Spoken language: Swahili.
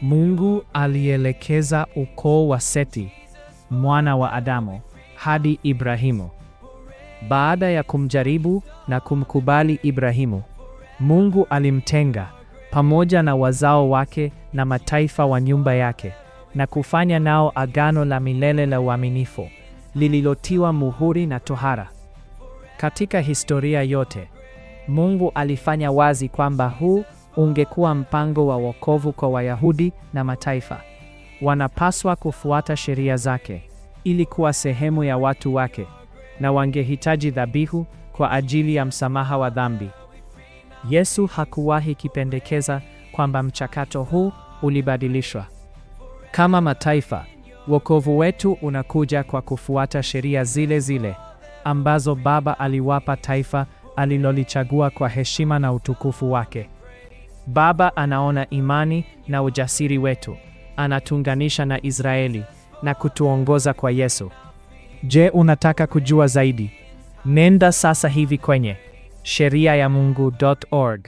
Mungu alielekeza ukoo wa Seti, mwana wa Adamu, hadi Ibrahimu. Baada ya kumjaribu na kumkubali Ibrahimu, Mungu alimtenga pamoja na wazao wake na mataifa wa nyumba yake na kufanya nao agano la milele la uaminifu lililotiwa muhuri na tohara. Katika historia yote, Mungu alifanya wazi kwamba huu ungekuwa mpango wa wokovu kwa Wayahudi na mataifa. Wanapaswa kufuata sheria zake ili kuwa sehemu ya watu wake, na wangehitaji dhabihu kwa ajili ya msamaha wa dhambi. Yesu hakuwahi kipendekeza kwamba mchakato huu ulibadilishwa. Kama mataifa, wokovu wetu unakuja kwa kufuata sheria zile zile ambazo Baba aliwapa taifa alilolichagua kwa heshima na utukufu wake. Baba anaona imani na ujasiri wetu, anatuunganisha na Israeli na kutuongoza kwa Yesu. Je, unataka kujua zaidi? Nenda sasa hivi kwenye sheriayamungu.org.